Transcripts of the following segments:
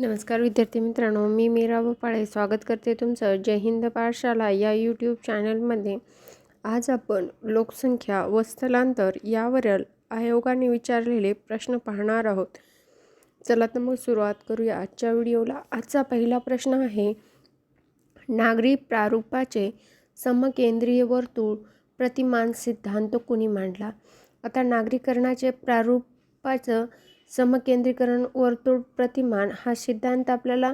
नमस्कार विद्यार्थी मित्रांनो, मी मीरा भोपाळे स्वागत करते तुमचं जय हिंद पाठशाला या यूट्यूब चॅनलमध्ये। आज आपण लोकसंख्या व स्थलांतर यावरील आयोगाने विचारलेले प्रश्न पाहणार आहोत। चला तर मग सुरुवात करूया आजच्या व्हिडिओला। आजचा पहिला प्रश्न आहे, नागरी प्रारूपाचे समकेंद्रीय वर्तुळ प्रतिमान सिद्धांत कोणी मांडला? आता नागरीकरणाचे प्रारूपाचं समकेंद्रीकरण वर्तुळ प्रतिमान हा सिद्धांत आपल्याला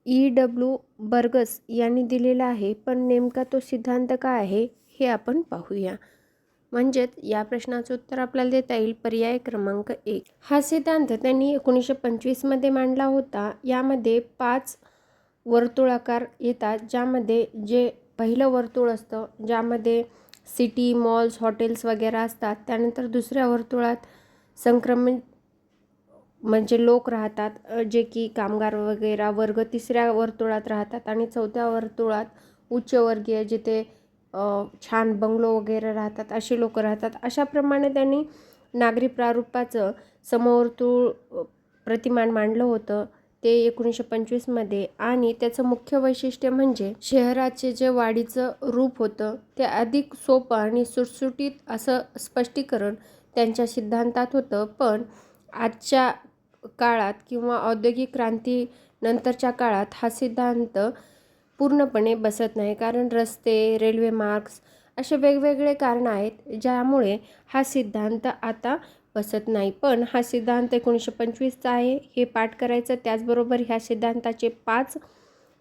E.W. बर्गस यांनी दिलेला आहे, पण नेमका तो सिद्धांत काय आहे हे आपण पाहूया। म्हणजेच या प्रश्नाचं उत्तर आपल्याला देता येईल पर्याय क्रमांक 1। हा सिद्धांत त्यांनी 1925 मध्ये मांडला होता। यामध्ये 5 वर्तुळाकार येतात, ज्यामध्ये जे पहिलं वर्तुळ असतं ज्यामध्ये सिटी, मॉल्स, हॉटेल्स वगैरे असतात। त्यानंतर दुसऱ्या वर्तुळात संक्रमित म्हणजे लोक राहतात, जे की कामगार वगैरे वर्ग तिसऱ्या वर्तुळात राहतात, आणि चौथ्या वर्तुळात उच्चवर्गीय जिथे छान बंगलो वगैरे राहतात अशी लोक राहतात। अशाप्रमाणे त्यांनी नागरी प्रारूपाचं समवर्तुळ प्रतिमान मांडलं होतं ते 1925 मध्ये। आणि त्याचं मुख्य वैशिष्ट्य म्हणजे शहराचे जे वाढीचं रूप होतं ते अधिक सोपं आणि सुटसुटीत असं स्पष्टीकरण त्यांच्या सिद्धांतात होतं। पण आजच्या काळात किंवा औद्योगिक क्रांती नंतरच्या काळात हा सिद्धांत पूर्णपणे बसत नाही, कारण रस्ते, रेल्वे मार्ग्स असे वेगवेगळे कारण आहेत ज्यामुळे हा सिद्धांत आता बसत नाही। पण हा सिद्धांत 1925चा आहे हे पाठ करायचं। त्याचबरोबर ह्या सिद्धांताचे 5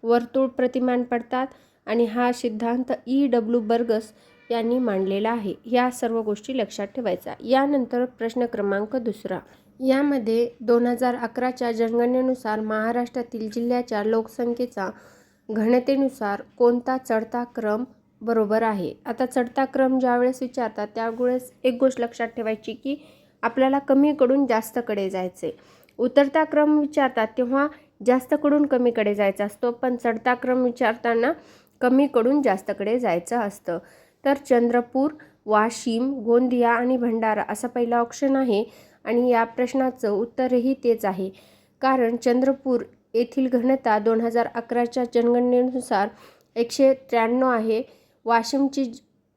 वर्तुळ प्रतिमान पडतात आणि हा सिद्धांत E.W. बर्गस यांनी मांडलेला आहे। या सर्व गोष्टी लक्षात ठेवायचा। यानंतर प्रश्न क्रमांक 2, यामध्ये 2011च्या जनगणनेनुसार महाराष्ट्रातील जिल्ह्याच्या लोकसंख्येचा घनतेनुसार कोणता चढता क्रम बरोबर आहे? आता चढता क्रम ज्यावेळेस विचारतात त्यावेळेस एक गोष्ट लक्षात ठेवायची की आपल्याला कमीकडून जास्तकडे जायचे। उतरता क्रम विचारतात तेव्हा जास्तकडून कमीकडे जायचा असतो, पण चढता क्रम विचारताना कमीकडून जास्तकडे जायचं असतं। तर चंद्रपूर, वाशिम, गोंदिया आणि भंडारा असा पहिला ऑप्शन आहे, आणि या प्रश्नाचं उत्तरही तेच आहे, कारण चंद्रपूर येथील घनता 2011च्या जनगणनेनुसार 193 आहे, वाशिमची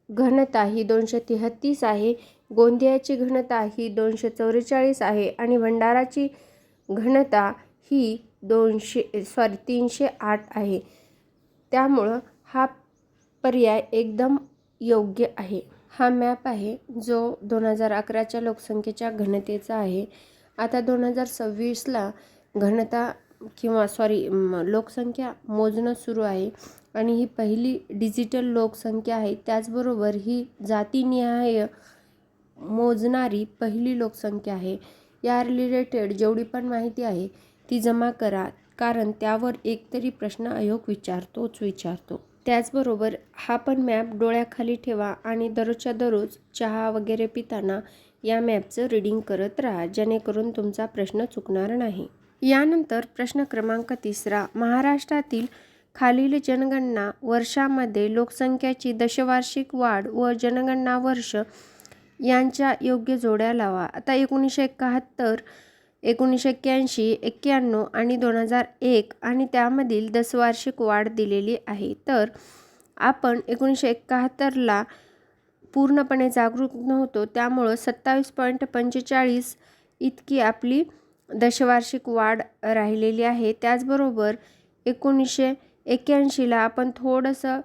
घनता ही 233 आहे, गोंदियाची घनता ही 244 आहे, आणि भंडाराची घनता ही 308 आहे। त्यामुळं हा पर्याय एकदम योग्य आहे। हा मॅप आहे जो 2011च्या लोकसंख्येच्या घनतेचा आहे। आता 2026ला घनता लोकसंख्या मोजणं सुरू आहे, आणि ही पहिली डिजिटल लोकसंख्या आहे। त्याचबरोबर ही जातीनिहाय मोजणारी पहिली लोकसंख्या आहे। या रिलेटेड जेवढी पण माहिती आहे ती जमा करा, कारण त्यावर एकतरी प्रश्न आयोग विचारतो। त्याचबरोबर हा पण मॅप डोळ्याखाली ठेवा आणि दररोजच्या दररोज चहा वगैरे पिताना या मॅपचं रीडिंग करत राहा, जेणेकरून तुमचा प्रश्न चुकणार नाही। यानंतर प्रश्न क्रमांक 3, महाराष्ट्रातील खालील जनगणना वर्षामध्ये लोकसंख्याची दशवार्षिक वाढ व जनगणना वर्ष यांच्या योग्य जोड्या लावा। आता 1971, 1981, 91 आणि 2001 आणि त्यामधील दशवार्षिक वाढ दिलेली आहे। तर आपण 1971ला पूर्णपणे जागरूक नव्हतो, त्यामुळं 27.45 इतकी आपली दशवार्षिक वाढ राहिलेली आहे। त्याचबरोबर 1981ला आपण थोडंसं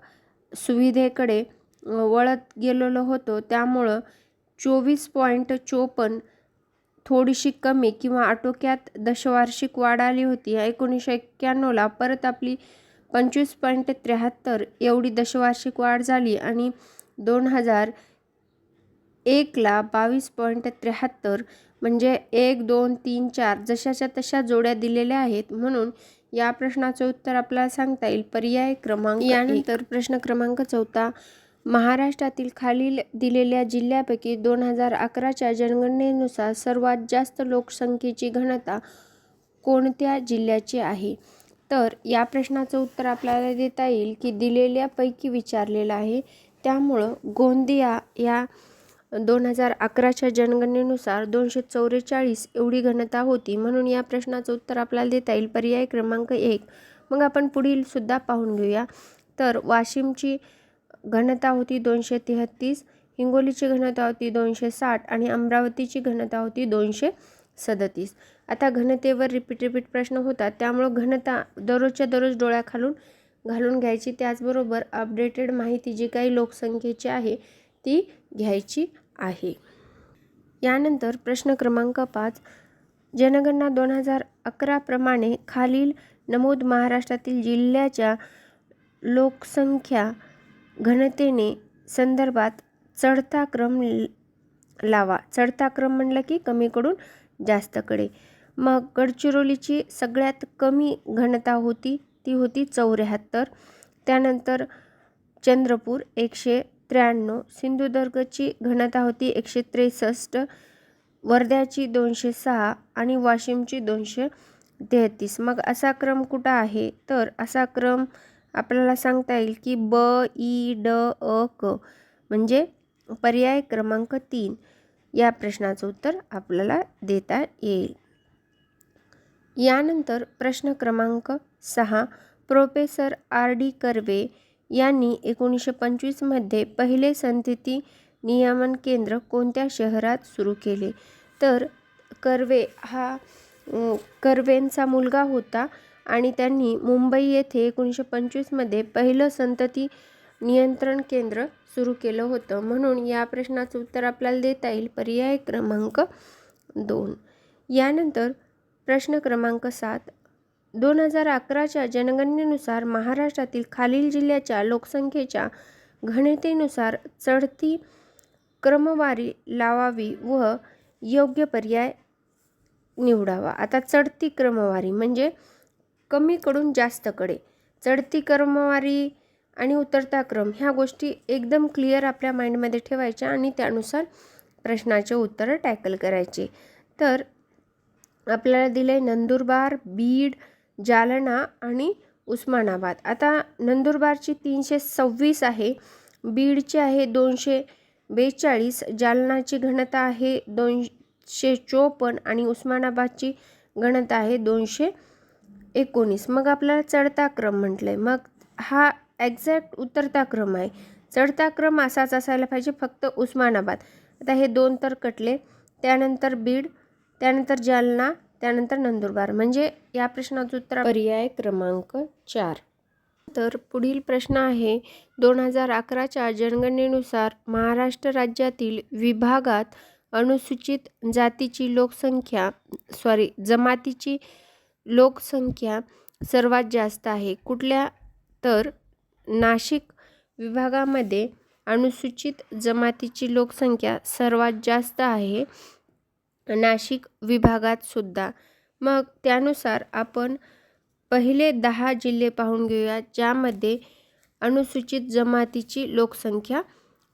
सुविधेकडे वळत गेलेलो होतो, त्यामुळं 24.54 थोडीशी कमी किंवा आटोक्यात दशवार्षिक वाढ आली होती। 1991ला परत आपली 25.73 एवढी दशवार्षिक वाढ झाली, आणि 2001ला 22.73 म्हणजे 1, 2, 3, 4 जशाच्या तशा जोड्या दिलेल्या आहेत। म्हणून या प्रश्नाचं उत्तर आपल्याला सांगता येईल पर्याय क्रमांक 1। यानंतर प्रश्न क्रमांक 4, महाराष्ट्रातील खालील दिलेल्या जिल्ह्यापैकी 2011च्या जनगणनेनुसार सर्वात जास्त लोकसंख्येची घनता कोणत्या जिल्ह्याची आहे? तर या प्रश्नाचं उत्तर आपल्याला देता येईल की दिलेल्या पैकी विचारलेलं आहे, त्यामुळं गोंदिया या 2011च्या जनगणनेनुसार 244 एवढी घनता होती. म्हणून या प्रश्नाचं उत्तर आपल्याला देता येईल पर्याय क्रमांक 1. मग आपण पुढील सुद्धा पाहून घेऊया. तर वाशिमची घनता होती 233, हिंगोलीची घनता होती 260 आणि अमरावतीची घनता होती 237. आता घनतेवर रिपीट प्रश्न होतात, त्यामुळं घनता दररोजच्या दररोज डोळ्याखालून घालून घ्यायची. त्याचबरोबर अपडेटेड माहिती जी काही लोकसंख्येची आहे ती घ्यायची आहे. यानंतर प्रश्न क्रमांक 5. जनगणना 2011 प्रमाणे खालील नमूद महाराष्ट्रातील जिल्ह्याच्या लोकसंख्या घनतेने संदर्भात चढता क्रम लावा. चढता क्रम म्हणलं की कमीकडून जास्तकडे. मग गडचिरोलीची सगळ्यात कमी घनता होती ती होती 74. त्यानंतर चंद्रपूर 193, सिंधुदुर्गची घनता होती 163, वर्ध्याची 206 आणि वाशिमची 233. मग असा क्रम कुठं आहे? तर असा क्रम आपल्याला सांगता येईल की ब, ई, ड, अ, क म्हणजे पर्याय क्रमांक 3 या प्रश्नाचं उत्तर आपल्याला देता येईल. यानंतर प्रश्न क्रमांक 6. प्रोफेसर आर डी कर्वे यांनी 1925 मध्ये पहिले संतती नियमन केंद्र कोणत्या शहरात सुरू केले? तर कर्वे हा कर्वेंचा मुलगा होता आणि त्यांनी मुंबई येथे 1925 मध्ये पहिलं संतती नियंत्रण केंद्र सुरू केलं होतं. म्हणून या प्रश्नाचं उत्तर आपल्याला देता येईल पर्याय क्रमांक 2. यानंतर प्रश्न क्रमांक 7. 2011च्या जनगणनेनुसार महाराष्ट्रातील खालील जिल्ह्याच्या लोकसंख्येच्या घनतेनुसार चढती क्रमवारी लावावी व योग्य पर्याय निवडावा. आता चढती क्रमवारी म्हणजे कमीकडून जास्तकडे. चढती क्रमवारी आणि उतरता क्रम ह्या गोष्टी एकदम क्लिअर आपल्या माइंडमध्ये ठेवायच्या आणि त्यानुसार प्रश्नाचे उत्तर टॅकल करायचे. तर आपल्याला दिले नंदुरबार, बीड, जालना आणि उस्मानाबाद. आता नंदुरबारची 326 आहे, बीडची आहे 242, जालनाची घनता आहे 254 आणि उस्मानाबादची घनता आहे 219. मग आपल्याला चढता क्रम म्हटलंय, मग हा एक्झॅक्ट उतरता क्रम आहे. चढता क्रम असाच असायला पाहिजे, फक्त उस्मानाबाद. आता हे 2 तर कटले. त्यानंतर बीड, त्यानंतर जालना, त्यानंतर नंदुरबार म्हणजे या प्रश्नाचं उत्तर पर्याय क्रमांक 4. तर पुढील प्रश्न आहे 2011च्या जनगणनेनुसार महाराष्ट्र राज्यातील विभागात अनुसूचित जमातीची लोकसंख्या सर्वात जास्त आहे कुठल्या? तर नाशिक विभागामध्ये अनुसूचित जमातीची लोकसंख्या सर्वात जास्त आहे, नाशिक विभागात सुद्धा. मग त्यानुसार आपण पहिले 10 जिल्हे पाहून घेऊया ज्यामध्ये अनुसूचित जमातीची लोकसंख्या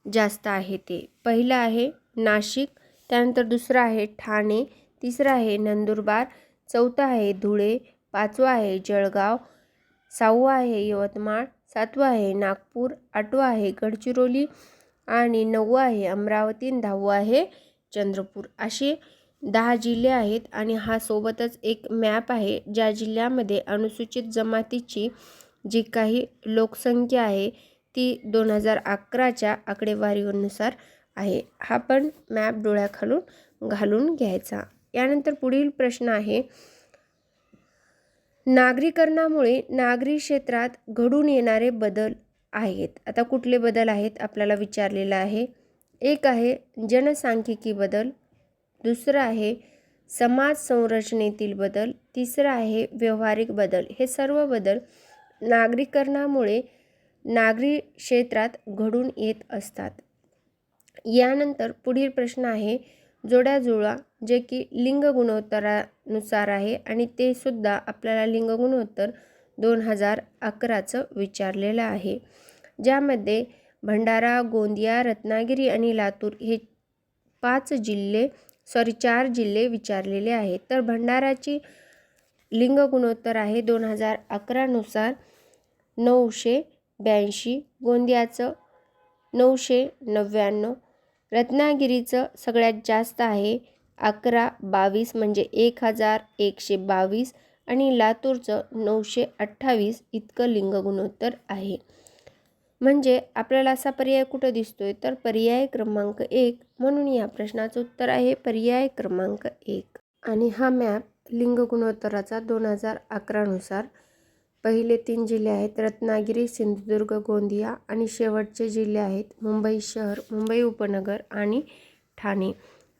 जास्त आहे. ते पहिलं आहे नाशिक, त्यानंतर दुसरं आहे ठाणे, तिसरं आहे नंदुरबार, चौथं आहे धुळे, पाचवं आहे जळगाव, 6वं आहे यवतमाळ, 7वं आहे नागपूर, 8वं आहे गडचिरोली आणि 9वं आहे अमरावती, 10वं आहे चंद्रपूर. असे 10 जिल्हे आहेत आणि हा सोबतच एक मॅप आहे ज्या जिल्ह्यामध्ये अनुसूचित जमातीची जी काही लोकसंख्या आहे ती 2011च्या आकडेवारीनुसार आहे. हा पण मॅप डोळ्याखालून घालून घ्यायचा. यानंतर पुढील प्रश्न आहे नागरीकरणामुळे नागरी क्षेत्रात घडून येणारे बदल आहेत. आता कुठले बदल आहेत आपल्याला विचारलेलं आहे. एक आहे जनसांख्यिकी बदल, दुसरं आहे समाज संरचनेतील बदल, तिसरं आहे व्यावहारिक बदल. हे सर्व बदल नागरीकरणामुळे नागरी क्षेत्रात घडून येत असतात. यानंतर पुढील प्रश्न आहे जोड्या जुळवा जे की लिंग गुणोत्तरानुसार आहे आणि ते सुद्धा आपल्याला लिंग गुणोत्तर 2011चं विचारलेलं आहे, ज्यामध्ये भंडारा, गोंदिया, रत्नागिरी आणि लातूर हे 4 जिल्हे विचारलेले आहेत. तर भंडाराची लिंग गुणोत्तर आहे 2011 नुसार 982, गोंदियाचं 999, रत्नागिरीचं सगळ्यात जास्त आहे 1122 म्हणजे 1122 आणि लातूरचं 928 इतकं लिंग गुणोत्तर आहे. म्हणजे आपल्याला असा पर्याय कुठं दिसतोय तर पर्याय क्रमांक 1, म्हणून या प्रश्नाचं उत्तर आहे पर्याय क्रमांक 1. आणि हा मॅप लिंग गुणोत्तराचा 2011 नुसार पहिले 3 जिल्हे आहेत रत्नागिरी, सिंधुदुर्ग, गोंदिया आणि शेवटचे जिल्हे आहेत मुंबई शहर, मुंबई उपनगर आणि ठाणे.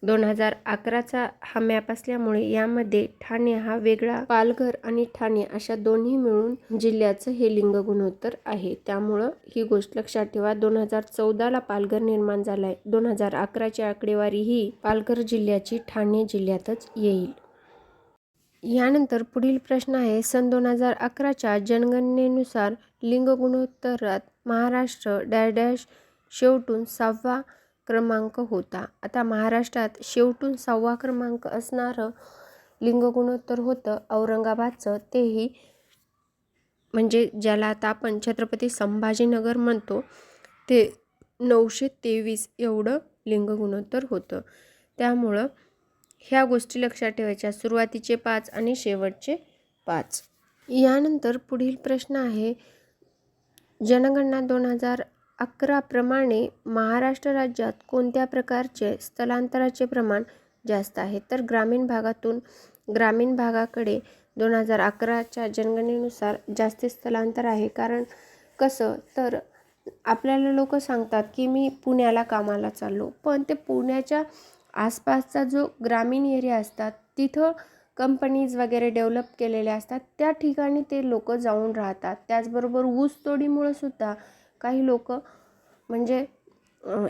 2011चा हा मॅप असल्यामुळे यामध्ये ठाणे हा वेगळा, पालघर आणि ठाणे अशा दोन्ही मिळून जिल्ह्याचं हे लिंग गुणोत्तर आहे. त्यामुळं ही गोष्ट लक्षात ठेवा. 2014ला पालघर निर्माण झाला आहे. 2011ची आकडेवारी ही पालघर जिल्ह्याची ठाणे जिल्ह्यातच येईल. यानंतर पुढील प्रश्न आहे सन 2011च्या जनगणनेनुसार लिंग गुणोत्तरात महाराष्ट्र डॅश शेवटून 6वा क्रमांक होता. आता महाराष्ट्रात शेवटून 6वा क्रमांक असणारं लिंग गुणोत्तर होतं औरंगाबादचं. तेही म्हणजे ज्याला आता आपण छत्रपती संभाजीनगर म्हणतो ते 923 एवढं लिंग गुणोत्तर होतं. त्यामुळं ह्या गोष्टी लक्षात ठेवायच्या, सुरुवातीचे 5 आणि शेवटचे 5. यानंतर पुढील प्रश्न आहे जनगणना 2011 प्रमाणे महाराष्ट्र राज्यात कोणत्या प्रकारचे स्थलांतराचे प्रमाण जास्त आहे. तर ग्रामीण भागाकडे 2011च्या जनगणनेनुसार जास्त स्थलांतर आहे. कारण कसं तर आपल्याला लोक सांगतात की मी पुण्याला कामाला चाललो, पण ते पुण्याच्या आसपासचा जो ग्रामीण एरिया असतात तिथं कंपनीज वगैरे डेव्हलप केलेल्या असतात, त्या ठिकाणी ते लोक जाऊन राहतात. त्याचबरोबर ऊसतोडीमुळे सुद्धा काही लोक म्हणजे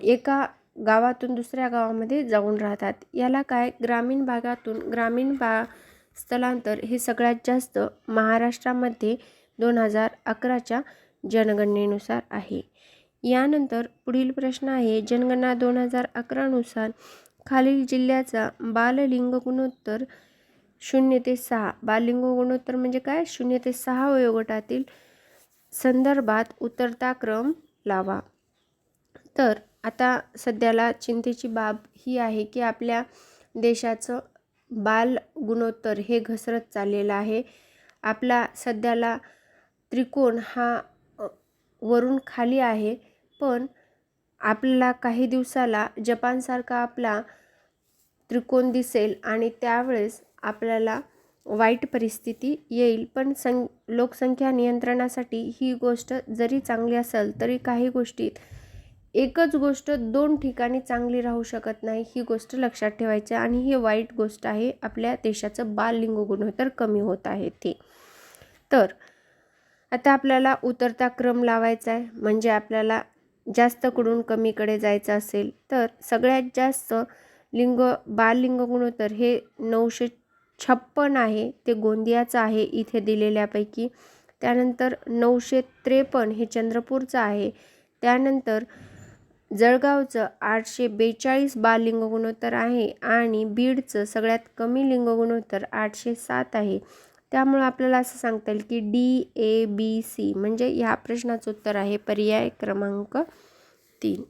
एका गावातून दुसऱ्या गावामध्ये जाऊन राहतात. याला काय ग्रामीण भागातून स्थलांतर हे सगळ्यात जास्त महाराष्ट्रामध्ये 2011च्या जनगणनेनुसार आहे. यानंतर पुढील प्रश्न आहे जनगणना 2011 नुसार खालील जिल्ह्याचा बाललिंग गुणोत्तर 0 ते 6. बाललिंग गुणोत्तर म्हणजे काय 0 ते 6 वयोगटातील संदर्भात उतरता क्रम लावा. तर आता सध्याला चिंतेची बाब ही आहे की आपल्या देशाचं बाल गुणोत्तर हे घसरत चाललेलं आहे. आपला सध्याला त्रिकोण हा वरून खाली आहे, पण आपल्याला काही दिवसाला जपानसारखा आपला त्रिकोण दिसेल आणि त्यावेळेस आपल्याला वाईट परिस्थिती येईल. पण लोकसंख्या नियंत्रणासाठी ही गोष्ट जरी चांगली असेल तरी काही गोष्टीत एकच गोष्ट 2 ठिकाणी चांगली राहू शकत नाही, ही गोष्ट लक्षात ठेवायची. आणि ही वाईट गोष्ट आहे आपल्या देशाचं बाललिंग गुणोत्तर कमी होत आहे ते. तर आता आपल्याला उतरता क्रम लावायचा आहे. म्हणजे आपल्याला जास्तकडून कमीकडे जायचं असेल तर सगळ्यात जास्त बाललिंग गुणोत्तर हे 956 आहे, ते गोंदियाचं आहे इथे दिलेल्यापैकी. त्यानंतर 953 हे चंद्रपूरचं आहे. त्यानंतर जळगावचं 842 बाललिंग गुणोत्तर आहे आणि बीडचं सगळ्यात कमी लिंग गुणोत्तर 807 आहे. त्यामुळे आपल्याला असं सांगता येईल की DABC म्हणजे ह्या प्रश्नाचं उत्तर आहे पर्याय क्रमांक 3.